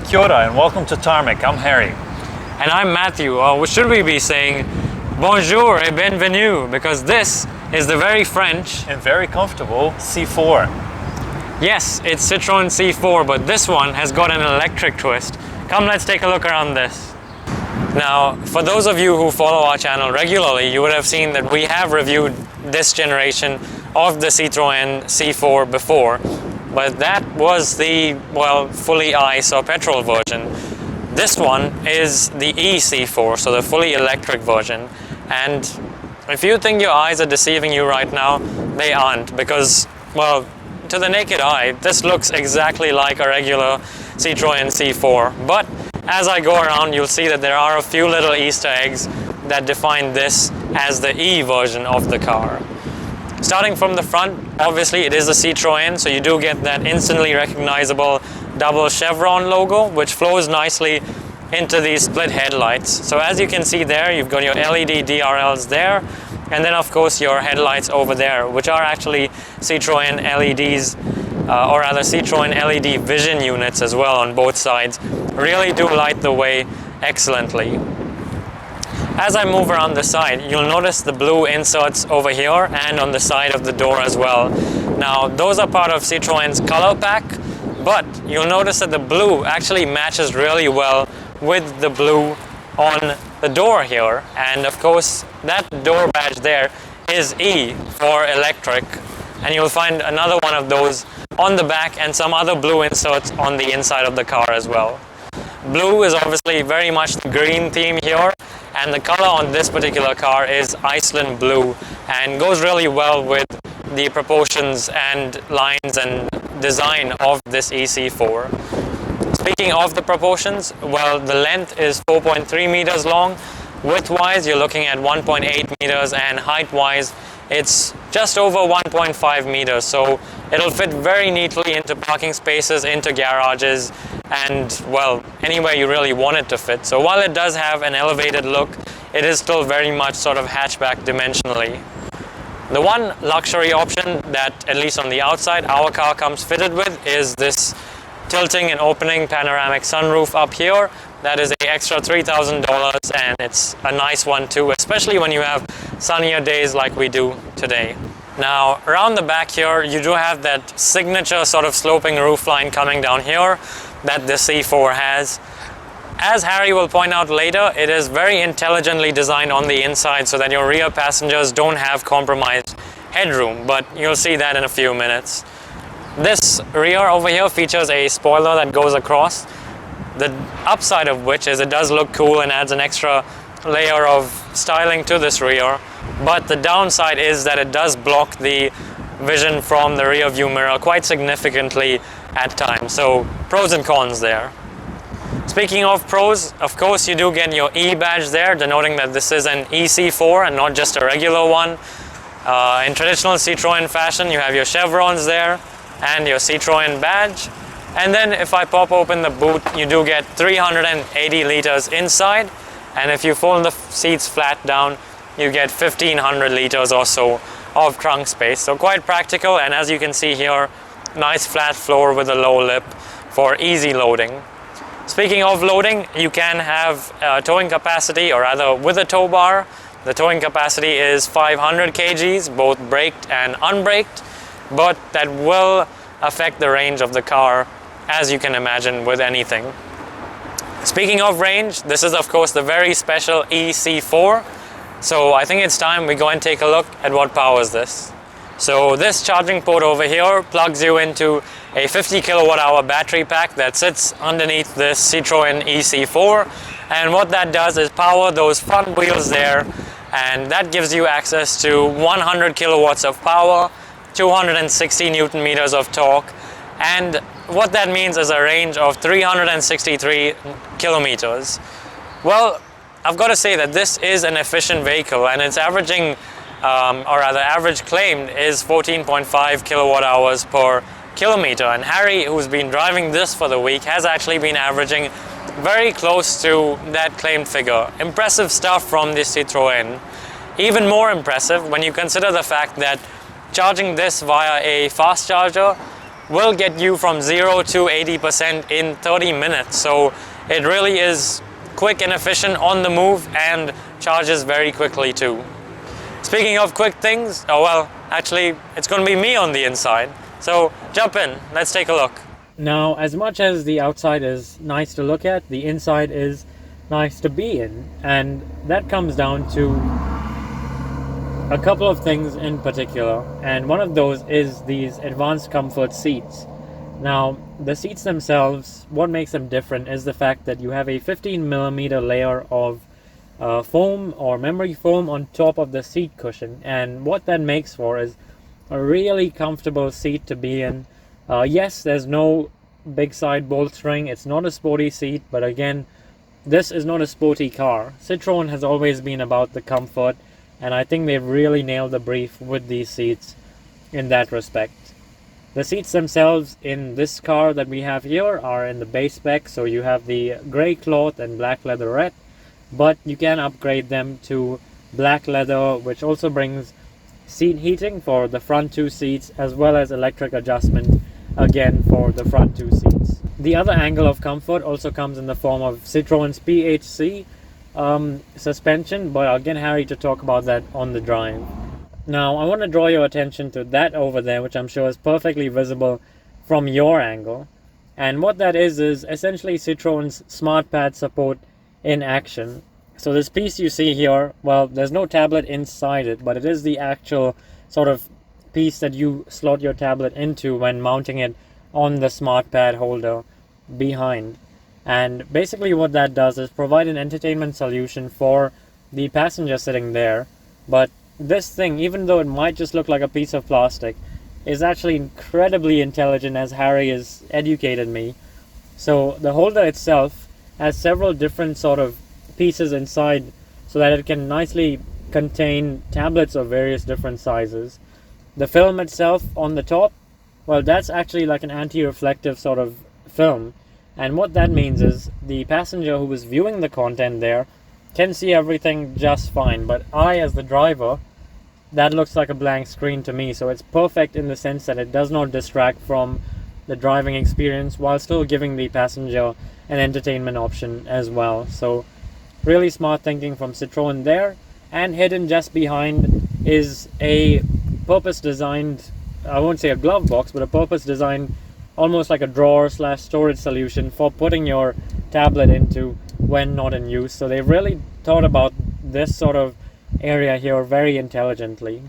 Kia ora and welcome to Tarmac. I'm Harry. And I'm Matthew, or should we be saying bonjour et bienvenue, because this is the very French and very comfortable C4. Yes, it's Citroen C4, but this one has got an electric twist. Come, let's take a look around this. Now, for those of you who follow our channel regularly, you would have seen that we have reviewed this generation of the Citroen C4 before, but that was the, well, fully ICE or petrol version. This one is the e-C4, so the fully electric version. And if you think your eyes are deceiving you right now, they aren't, because, well, to the naked eye, this looks exactly like a regular Citroen C4. But as I go around, you'll see that there are a few little Easter eggs that define this as the E version of the car. Starting from the front, obviously it is a Citroen, so you do get that instantly recognizable double chevron logo, which flows nicely into these split headlights. So as you can see there, you've got your LED DRLs there, and then of course your headlights over there, which are actually Citroen LEDs, or rather Citroen LED vision units as well on both sides. Really do light the way excellently. As I move around the side, you'll notice the blue inserts over here and on the side of the door as well. Now, those are part of Citroen's color pack, but you'll notice that the blue actually matches really well with the blue on the door here. And of course, that door badge there is E for electric. And you'll find another one of those on the back and some other blue inserts on the inside of the car as well. Blue is obviously very much the green theme here, and the color on this particular car is Iceland blue and goes really well with the proportions and lines and design of this e-C4. Speaking of the proportions, well, the length is 4.3 meters long. Width-wise, you're looking at 1.8 meters, and height-wise, it's just over 1.5 meters. So it'll fit very neatly into parking spaces, into garages, and, well, anywhere you really want it to fit. So while it does have an elevated look, it is still very much sort of hatchback dimensionally. The one luxury option that, at least on the outside, our car comes fitted with is this tilting and opening panoramic sunroof up here. That is an extra $3,000, and it's a nice one too, especially when you have sunnier days like we do today. Now, around the back here, you do have that signature sort of sloping roofline coming down here that the C4 has. As Harry will point out later, it is very intelligently designed on the inside so that your rear passengers don't have compromised headroom, but you'll see that in a few minutes. This rear over here features a spoiler that goes across, the upside of which is it does look cool and adds an extra layer of styling to this rear, but the downside is that it does block the vision from the rear view mirror quite significantly at times. So pros and cons there. Speaking of pros, of course you do get your E badge there, denoting that this is an e-C4 and not just a regular one. In traditional Citroen fashion, you have your chevrons there and your Citroen badge. And then if I pop open the boot, you do get 380 liters inside, and if you fold the seats flat down, you get 1500 liters or so of trunk space. So quite practical, and as you can see here, nice flat floor with a low lip for easy loading. Speaking of loading, you can have towing capacity, or rather with a tow bar. The towing capacity is 500 kgs, both braked and unbraked, but that will affect the range of the car, as you can imagine with anything. Speaking of range, this is of course the very special e-C4. So I think it's time we go and take a look at what powers this. So this charging port over here plugs you into a 50 kilowatt hour battery pack that sits underneath this Citroen e-C4. And what that does is power those front wheels there, and that gives you access to 100 kilowatts of power, 260 newton meters of torque, and what that means is a range of 363 kilometers. Well, I've got to say that this is an efficient vehicle, and its averaging, or rather average claimed, is 14.5 kilowatt hours per kilometer. And Harry, who's been driving this for the week, has actually been averaging very close to that claimed figure. Impressive stuff from this Citroen. Even more impressive when you consider the fact that charging this via a fast charger will get you from 0 to 80% in 30 minutes. So it really is quick and efficient on the move and charges very quickly too. Speaking of quick things, oh well, actually it's going to be me on the inside. So jump in, let's take a look. Now, as much as the outside is nice to look at, the inside is nice to be in, and that comes down to a couple of things in particular, and one of those is these advanced comfort seats. Now, the seats themselves, what makes them different is the fact that you have a 15mm layer of foam or memory foam on top of the seat cushion, and what that makes for is a really comfortable seat to be in. Yes, there's no big side bolstering, it's not a sporty seat, but again, this is not a sporty car. Citroen has always been about the comfort, and I think they've really nailed the brief with these seats in that respect. The seats themselves in this car that we have here are in the base spec, so you have the grey cloth and black leatherette, but you can upgrade them to black leather, which also brings seat heating for the front two seats, as well as electric adjustment again for the front two seats. The other angle of comfort also comes in the form of Citroen's PHC suspension, but I'll get Harry to talk about that on the drive. Now, I want to draw your attention to that over there, which I'm sure is perfectly visible from your angle. And what that is essentially Citroen's SmartPad support in action. So this piece you see here, well, there's no tablet inside it, but it is the actual sort of piece that you slot your tablet into when mounting it on the SmartPad holder behind. And basically what that does is provide an entertainment solution for the passenger sitting there. But this thing, even though it might just look like a piece of plastic, is actually incredibly intelligent, as Harry has educated me. So the holder itself has several different sort of pieces inside so that it can nicely contain tablets of various different sizes. The film itself on the top, well, that's actually like an anti-reflective sort of film, and what that means is the passenger who is viewing the content there can see everything just fine, but I, as the driver, that looks like a blank screen to me. So it's perfect in the sense that it does not distract from the driving experience while still giving the passenger an entertainment option as well. So really smart thinking from Citroen there. And hidden just behind is a purpose designed, I won't say a glove box, but a purpose designed almost like a drawer slash storage solution for putting your tablet into when not in use. So they've really thought about this sort of area here very intelligently.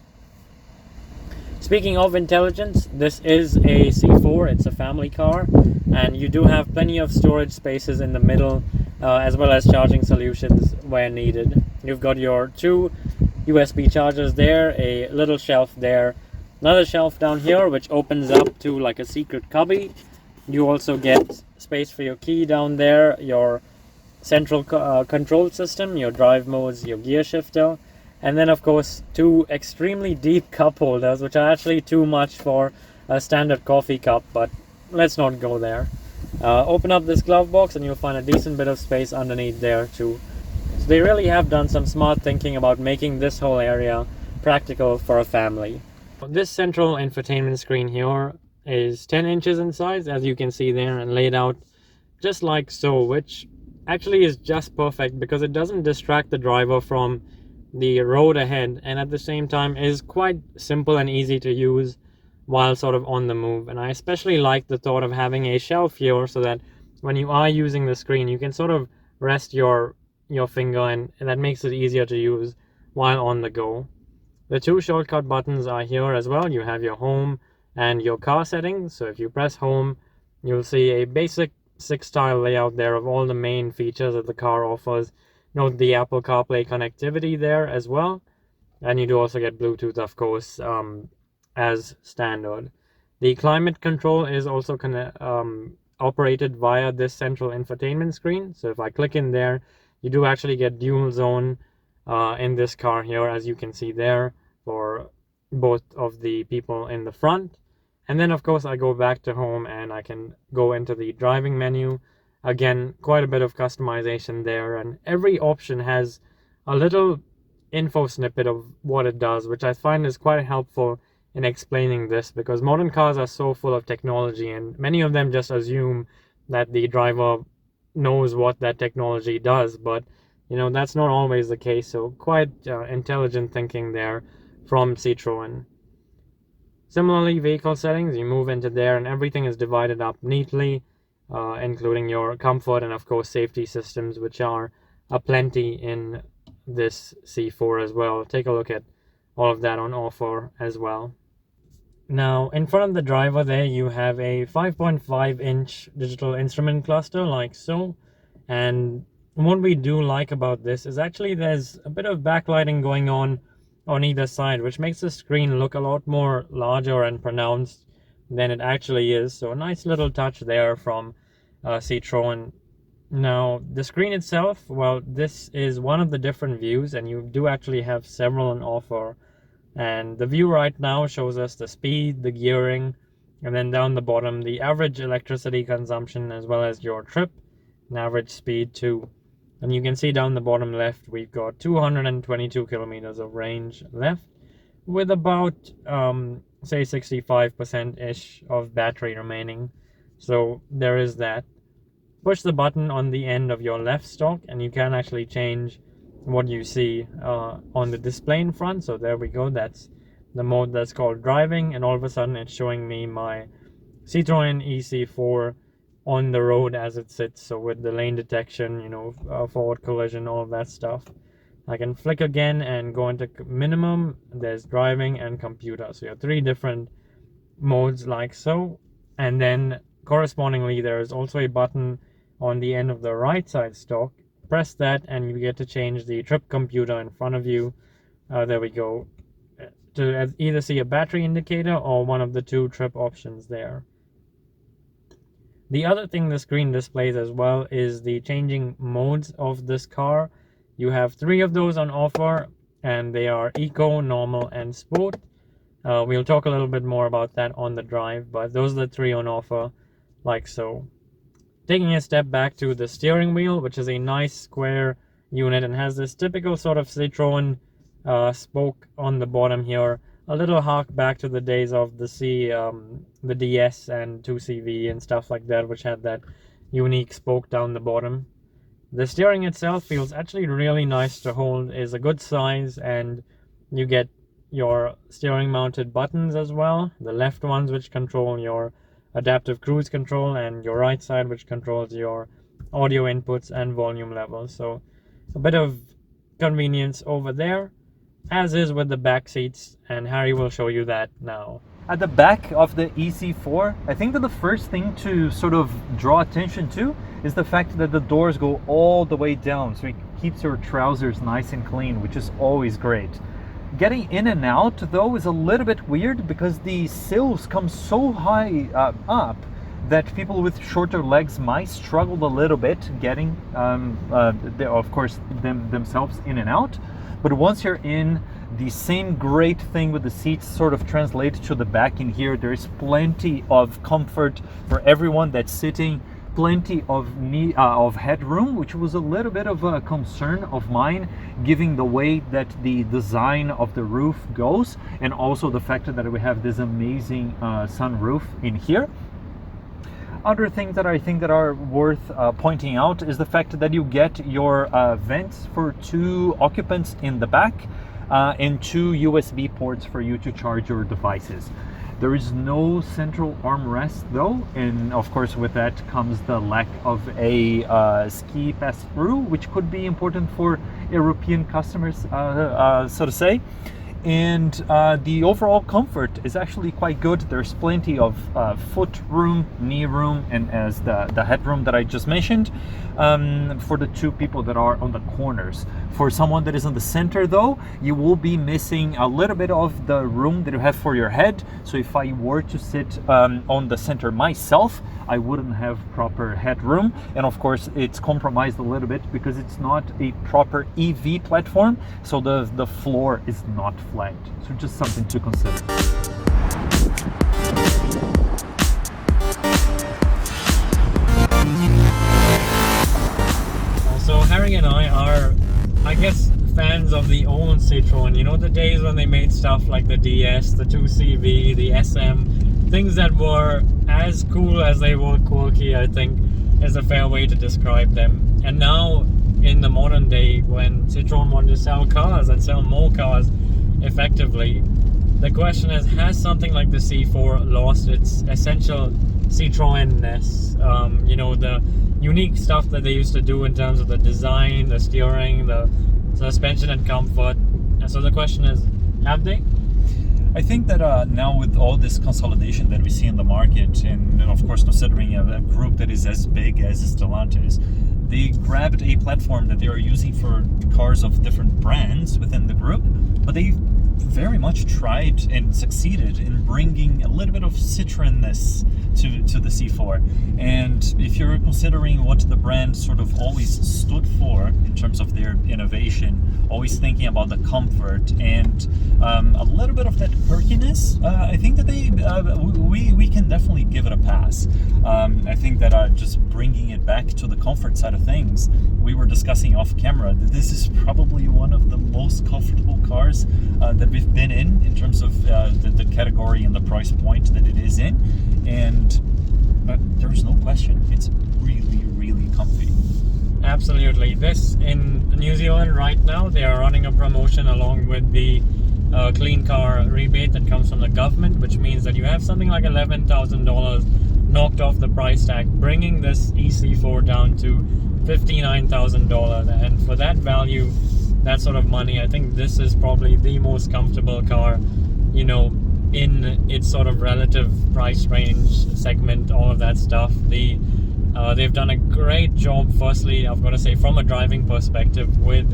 Speaking of intelligence, this is a C4, it's a family car, and you do have plenty of storage spaces in the middle, as well as charging solutions where needed. You've got your two USB chargers there, a little shelf there, another shelf down here which opens up to like a secret cubby. You also get space for your key down there, your central control system, your drive modes, your gear shifter, and then of course two extremely deep cup holders, which are actually too much for a standard coffee cup, but let's not go there. Open up this glove box and you'll find a decent bit of space underneath there too. So they really have done some smart thinking about making this whole area practical for a family. This central infotainment screen here is 10 inches in size, as you can see there, and laid out just like so, which actually is just perfect because it doesn't distract the driver from the road ahead, and at the same time is quite simple and easy to use while sort of on the move. And I especially like the thought of having a shelf here so that when you are using the screen you can sort of rest your finger, and that makes it easier to use while on the go. The two shortcut buttons are here as well. You have your home and your car settings. So if you press home, you'll see a basic 6-tile layout there of all the main features that the car offers. Note the Apple CarPlay connectivity there as well, and you do also get Bluetooth, of course, as standard. The climate control is also operated via this central infotainment screen. So if I click in there, you do actually get dual zone in this car here, as you can see there, for both of the people in the front. And then of course I go back to home and I can go into the driving menu. Again, quite a bit of customization there, and every option has a little info snippet of what it does, which I find is quite helpful in explaining this, because modern cars are so full of technology and many of them just assume that the driver knows what that technology does, but that's not always the case. So quite intelligent thinking there from Citroen. Similarly, vehicle settings, you move into there and everything is divided up neatly, including your comfort and of course safety systems, which are aplenty in this C4 as well. Take a look at all of that on offer as well. Now, in front of the driver there, you have a 5.5-inch digital instrument cluster like so. And what we do like about this is actually there's a bit of backlighting going on either side, which makes the screen look a lot more larger and pronounced than it actually is. So a nice little touch there from Citroen. Now, the screen itself, well, this is one of the different views, and you do actually have several on offer. And the view right now shows us the speed, the gearing, and then down the bottom, the average electricity consumption, as well as your trip and average speed too. And you can see down the bottom left, we've got 222 kilometers of range left, with about, say, 65%-ish of battery remaining. So there is that. Push the button on the end of your left stalk, and you can actually change what you see on the display in front. So there we go, that's the mode that's called driving, and all of a sudden it's showing me my Citroen e-C4 on the road as it sits. So with the lane detection, forward collision, all of that stuff. I can flick again and go into minimum. There's driving and computer, so you have 3 different modes like so. And then correspondingly there is also a button on the end of the right side stalk. Press that and you get to change the trip computer in front of you. There we go, to either see a battery indicator or one of the 2 trip options there. The other thing the screen displays as well is the changing modes of this car. You have 3 of those on offer, and they are Eco, Normal, and Sport. We'll talk a little bit more about that on the drive, but those are the 3 on offer, like so. Taking a step back to the steering wheel, which is a nice square unit and has this typical sort of Citroen spoke on the bottom here. A little hark back to the days of the DS and 2CV and stuff like that, which had that unique spoke down the bottom. The steering itself feels actually really nice to hold, is a good size, and you get your steering mounted buttons as well. The left ones which control your adaptive cruise control, and your right side which controls your audio inputs and volume levels. So a bit of convenience over there, as is with the back seats, and Harry will show you that now. At the back of the e-C4, I think that the first thing to sort of draw attention to is the fact that the doors go all the way down, so it keeps your trousers nice and clean, which is always great. Getting in and out though is a little bit weird because the sills come so high up that people with shorter legs might struggle a little bit getting of course themselves in and out. But once you're in, the same great thing with the seats sort of translates to the back in here. There's plenty of comfort for everyone that's sitting, plenty of headroom, which was a little bit of a concern of mine, given the way that the design of the roof goes, and also the fact that we have this amazing sunroof in here. Other things that I think that are worth pointing out is the fact that you get your vents for 2 occupants in the back and 2 USB ports for you to charge your devices. There is no central armrest though, and of course with that comes the lack of a ski pass-through, which could be important for European customers, so to say. And the overall comfort is actually quite good. There's plenty of foot room, knee room, and as the headroom that I just mentioned for the 2 people that are on the corners. For someone that is in the center though, you will be missing a little bit of the room that you have for your head. So if I were to sit on the center myself, I wouldn't have proper headroom, and of course it's compromised a little bit because it's not a proper EV platform, so the floor is not flat. So just something to consider. So Harry and I are, I guess, fans of the old Citroen, you know, the days when they made stuff like the DS, the 2CV, the SM, things that were as cool as they were quirky, I think is a fair way to describe them. And now in the modern day, when Citroen want to sell cars and sell more cars effectively, the question is, has something like the C4 lost its essential Citroen-ness? You know, the unique stuff that they used to do in terms of the design, the steering, the suspension and comfort. And so the question is, have they? I think that now with all this consolidation that we see in the market, and of course considering a group that is as big as Stellantis, they grabbed a platform that they are using for cars of different brands within the group, but they very much tried and succeeded in bringing a little bit of Citroen-ness to the C4. And if you're considering what the brand sort of always stood for in terms of their innovation, always thinking about the comfort and a little bit of that quirkiness, I think that we can definitely give it a pass. I think that just bringing it back to the comfort side of things, we were discussing off camera that this is probably one of the most comfortable cars that we've been in terms of the category and the price point that it is in, and there's no question, it's really, really comfy. Absolutely. This in New Zealand right now, they are running a promotion along with the clean car rebate that comes from the government, which means that you have something like $11,000 knocked off the price tag, bringing this e-C4 down to $59,000. And for that value, that sort of money, I think this is probably the most comfortable car, you know, in its sort of relative price range segment, all of that stuff. They've done a great job, firstly, I've got to say, from a driving perspective, with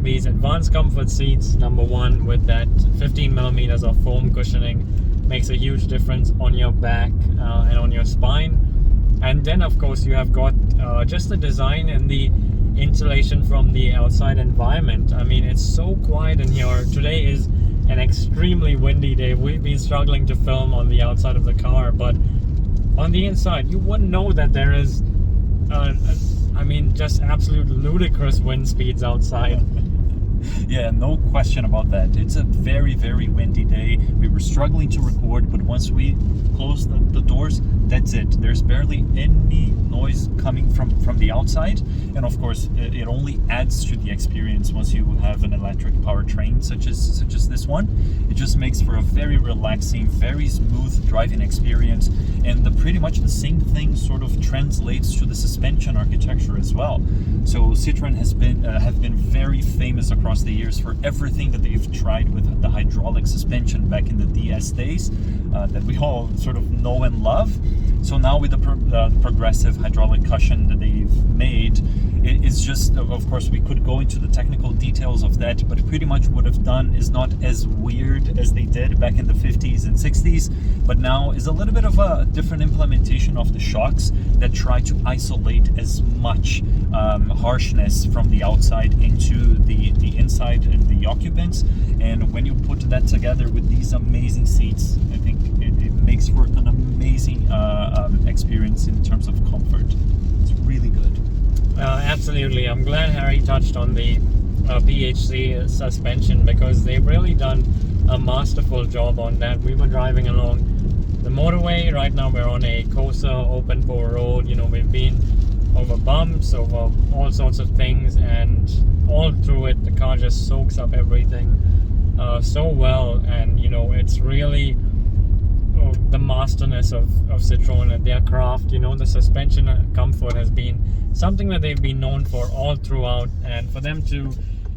these advanced comfort seats. Number one, with that 15 millimeters of foam cushioning, makes a huge difference on your back and on your spine. And then of course you have got just the design and the insulation from the outside environment. I mean, it's so quiet in here. Today is an extremely windy day. We've been struggling to film on the outside of the car, but on the inside you wouldn't know that there is I mean, just absolute ludicrous wind speeds outside. Yeah, no question about that. It's a very, very windy day. We were struggling to record, but once we closed the doors, that's it. There's barely any noise coming from the outside. And of course, it only adds to the experience once you have an electric powertrain such as this one. It just makes for a very relaxing, very smooth driving experience. And pretty much the same thing sort of translates to the suspension architecture as well. So Citroen have been very famous across the years for everything that they've tried with the hydraulic suspension back in the DS days that we all sort of know and love. So now with the progressive hydraulic cushion that they've made, it's just, of course, we could go into the technical details of that, but pretty much what they've done is not as weird as they did back in the 50s and 60s, but now is a little bit of a different implementation of the shocks that try to isolate as much harshness from the outside into the inside and the occupants. And when you put that together with these amazing seats, I think it makes for an amazing experience in terms of comfort. It's really good. Absolutely. I'm glad Harry touched on the PHC suspension, because they've really done a masterful job on that. We were driving along the motorway. Right now we're on a Corsa open bore road. You know, we've been over bumps, over all sorts of things, and all through it the car just soaks up everything so well. And you know, it's really the masterness of Citroen and their craft. You know, the suspension comfort has been something that they've been known for all throughout, and for them to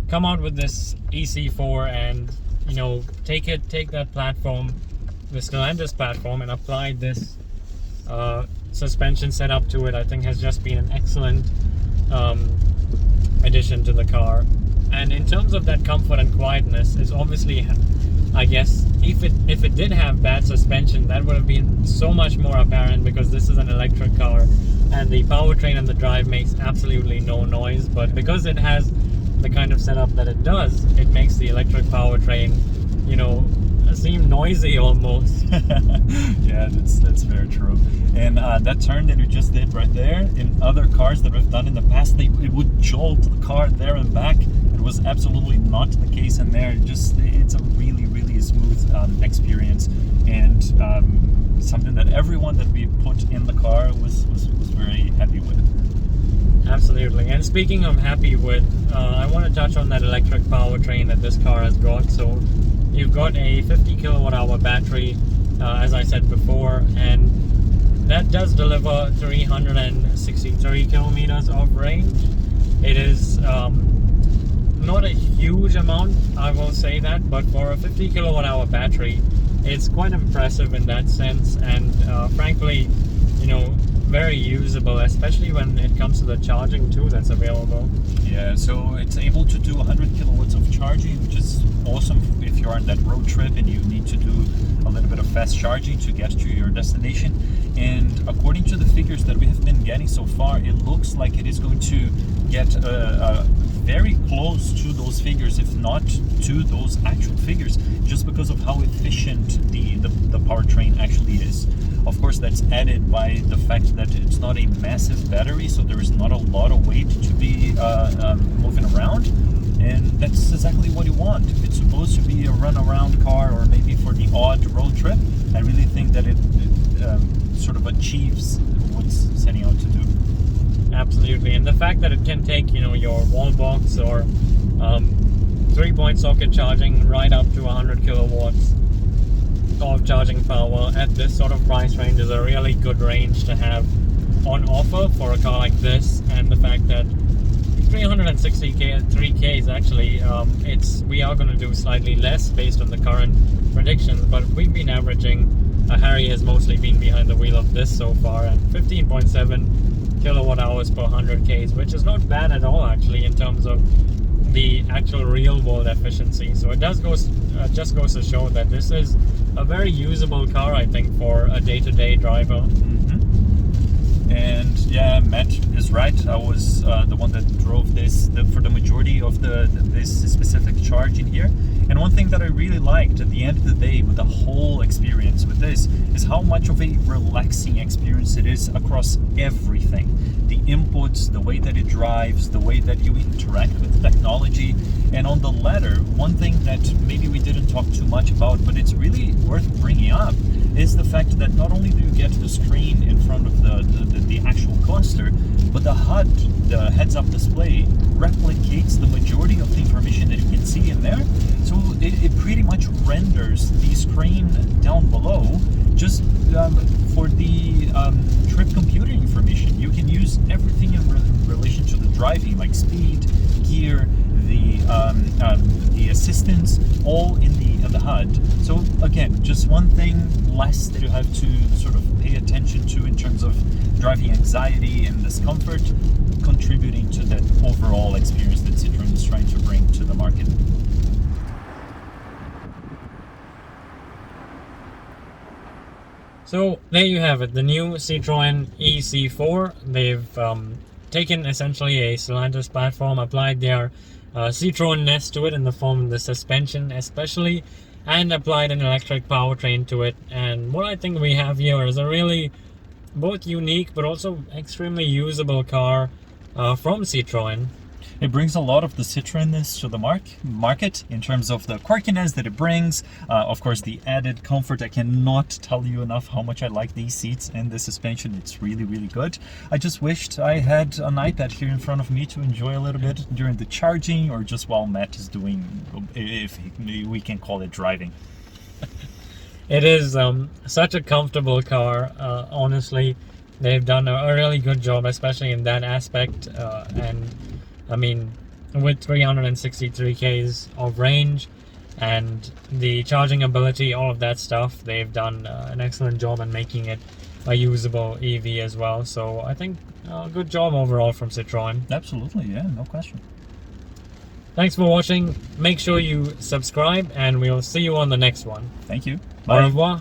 come out with this e-C4 and, you know, take that platform, the Stellantis platform, and apply this suspension setup to it, I think has just been an excellent addition to the car. And in terms of that comfort and quietness, is obviously, I guess, if it did have bad suspension, that would have been so much more apparent, because this is an electric car and the powertrain and the drive makes absolutely no noise. But because it has the kind of setup that it does, it makes the electric powertrain, you know, seem noisy almost. Yeah, that's very true. And that turn that you just did right there, in other cars that we've done in the past, it would jolt the car there and back. It was absolutely not the case in there. It's a really, really smooth experience, and something that everyone that we put in the car was very happy with. Absolutely. And speaking of happy with, I want to touch on that electric powertrain that this car has got. So you've got a 50 kilowatt hour battery, as I said before, and that does deliver 363 kilometers of range. It is not a huge amount, I will say that, but for a 50 kilowatt hour battery, it's quite impressive in that sense, and frankly, you know, very usable, especially when it comes to the charging too that's available. Yeah, so it's able to do 100 kilowatts of charging, which is awesome if you're on that road trip and you need to do a little bit of fast charging to get to your destination. And according to the figures that we have been getting so far, it looks like it is going to get very close to those figures, if not to those actual figures, just because of how efficient the powertrain actually is. Of course, that's added by the fact that it's not a massive battery, so there is not a lot of weight to be moving around, and that's exactly what you want. If it's supposed to be a run-around car, or maybe for the odd road trip, I really think that it sort of achieves what's setting out to do. Absolutely, and the fact that it can take, you know, your wall box or 3-point socket charging right up to 100 kilowatts of charging power at this sort of price range is a really good range to have on offer for a car like this. And the fact that 363k is actually, we are going to do slightly less based on the current predictions, but we've been averaging, Harry has mostly been behind the wheel of this so far, at 15.7 kilowatt hours per 100 Ks, which is not bad at all actually in terms of the actual real world efficiency. So it just goes to show that this is a very usable car, I think, for a day-to-day driver. Mm-hmm. And yeah, Matt is right. I was the one that drove this for the majority of this specific charge in here. And one thing that I really liked at the end of the day with the whole experience with this is how much of a relaxing experience it is across everything. The inputs, the way that it drives, the way that you interact with the technology. And on the latter, one thing that maybe we didn't talk too much about, but it's really worth bringing up, is the fact that not only do you get the screen in front of the actual cluster, but the HUD, the heads-up display, replicates the majority of the information that you can see in there. So it pretty much renders the screen down below just for the trip computer information. You can use everything in relation to the driving, like speed, gear, the assistance, all in the HUD. So again, just one thing less that you have to sort of pay attention to in terms of driving anxiety and discomfort, contributing to that overall experience that Citroen is trying to bring to the market. So there you have it, the new Citroen e-C4. They've taken essentially a Stellantis platform, applied their Citroen ness to it in the form of the suspension especially, and applied an electric powertrain to it. And what I think we have here is a really both unique but also extremely usable car from Citroen. It brings a lot of the Citroenness to the market in terms of the quirkiness that it brings. Of course, the added comfort. I cannot tell you enough how much I like these seats and the suspension. It's really, really good. I just wished I had an iPad here in front of me to enjoy a little bit during the charging, or just while Matt is doing, if we can call it, driving. It is such a comfortable car, honestly. They've done a really good job, especially in that aspect, and I mean, with 363 Ks of range and the charging ability, all of that stuff, they've done an excellent job in making it a usable EV as well. So I think good job overall from Citroen. Absolutely, yeah, no question. Thanks for watching. Make sure you subscribe, and we'll see you on the next one. Thank you. Au Bye. revoir.